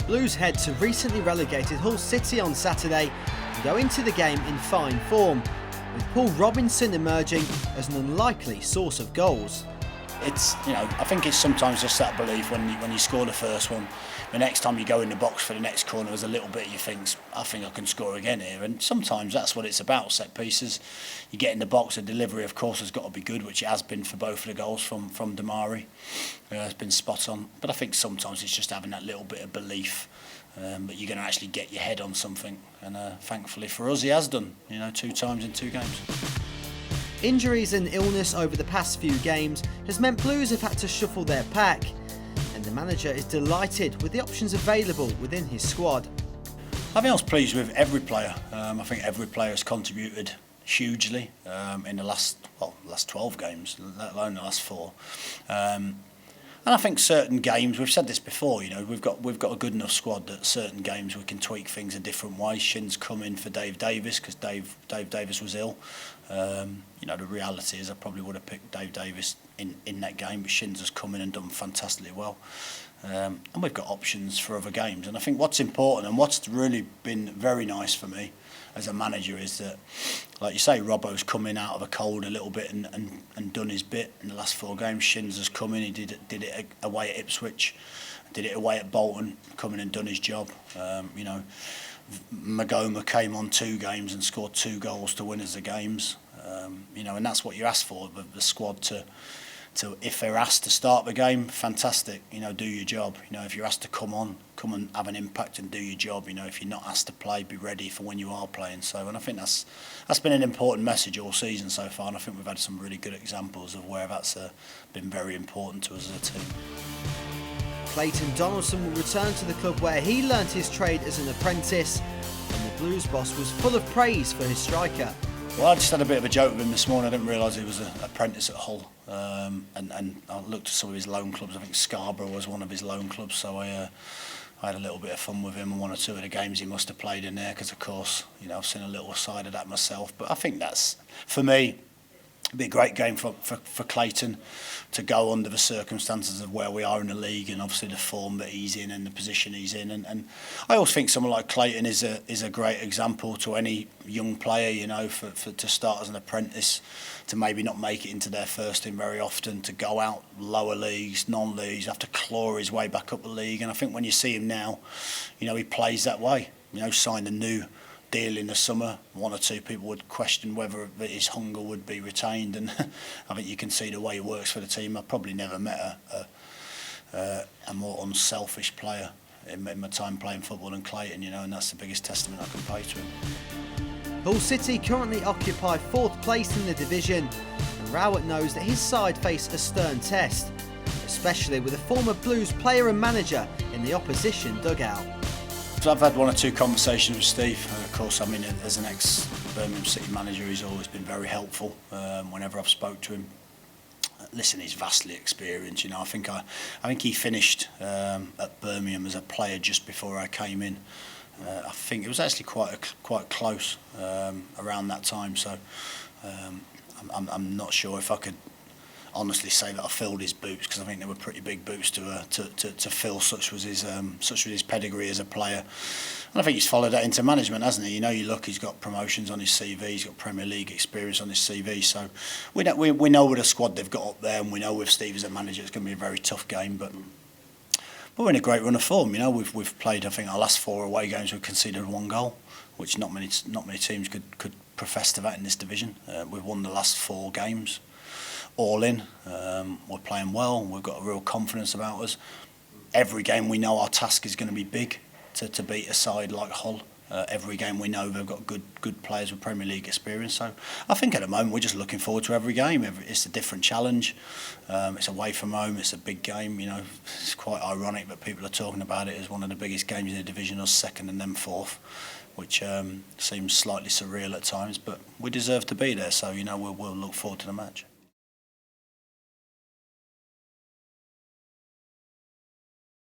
Blues head to recently relegated Hull City on Saturday and go into the game in fine form, with Paul Robinson emerging as an unlikely source of goals. I think it's sometimes just that belief when you score the first one, the next time you go in the box for the next corner, there's a little bit you think, I think I can score again here. And sometimes that's what it's about, set pieces. You get in the box, the delivery, of course, has got to be good, which it has been for both of the goals from Damari. It's been spot on. But I think sometimes it's just having that little bit of belief that you're going to actually get your head on something. And thankfully for us, he has done, 2 times in 2 games. Injuries and illness over the past few games has meant Blues have had to shuffle their pack, and the manager is delighted with the options available within his squad. I think I was pleased with every player. I think every player has contributed hugely in the last 12 games, let alone the last 4. And I think certain games, we've said this before, we've got a good enough squad that certain games we can tweak things a different way. Shin's come in for Dave Davis because Dave Davis was ill. The reality is I probably would have picked Dave Davis in that game, but Shin's has come in and done fantastically well. And we've got options for other games. And I think what's important and what's really been very nice for me as a manager is that, like you say, Robbo's come in out of a cold a little bit and done his bit in the last 4 games. Shins has come in, he did it away at Ipswich, did it away at Bolton, come in and done his job. Magoma came on 2 games and scored 2 goals to win us the games. And that's what you ask for, the squad to if they're asked to start the game, fantastic, do your job. If you're asked to come and have an impact and do your job. If you're not asked to play, be ready for when you are playing. So, and I think that's been an important message all season so far, and I think we've had some really good examples of where that's been very important to us as a team. Clayton Donaldson will return to the club where he learnt his trade as an apprentice, and the Blues boss was full of praise for his striker. Well, I just had a bit of a joke with him this morning. I didn't realise he was an apprentice at Hull, and I looked at some of his loan clubs. I think Scarborough was one of his loan clubs, so I had a little bit of fun with him on 1 or 2 of the games he must have played in there, because of course, I've seen a little side of that myself. But I think that's, for me, it'd be a great game for Clayton to go under the circumstances of where we are in the league and obviously the form that he's in and the position he's in. And I always think someone like Clayton is a great example to any young player, to start as an apprentice, to maybe not make it into their first team very often, to go out lower leagues, non-leagues, have to claw his way back up the league. And I think when you see him now, he plays that way. Signed a new deal in the summer. 1 or 2 people would question whether his hunger would be retained, and I think you can see the way he works for the team. I've probably never met a more unselfish player in my time playing football than Clayton, and that's the biggest testament I can pay to him. Hull City currently occupy 4th place in the division, and Rowett knows that his side face a stern test, especially with a former Blues player and manager in the opposition dugout. So I've had 1 or 2 conversations with Steve. Of course, as an ex-Birmingham City manager, he's always been very helpful whenever I've spoke to him. Listen, he's vastly experienced. I think he finished at Birmingham as a player just before I came in. I think it was actually quite close around that time. So I'm not sure if I could honestly say that I filled his boots, because I think they were pretty big boots to fill. Such was his pedigree as a player, and I think he's followed that into management, hasn't he? You look, he's got promotions on his CV, he's got Premier League experience on his CV. So we know with the squad they've got up there, and we know with Steve as a manager it's going to be a very tough game. But we're in a great run of form. We've played, I think, our last 4 away games we've conceded 1 goal, which not many teams could profess to that in this division. We've won the last 4 games. All in, we're playing well, we've got a real confidence about us. Every game we know our task is going to be big to beat a side like Hull. Every game we know they've got good players with Premier League experience. So I think at the moment we're just looking forward to every game. It's a different challenge. It's away from home, it's a big game. It's quite ironic that people are talking about it as one of the biggest games in the division, us 2nd and then 4th, which seems slightly surreal at times, but we deserve to be there. So we'll look forward to the match.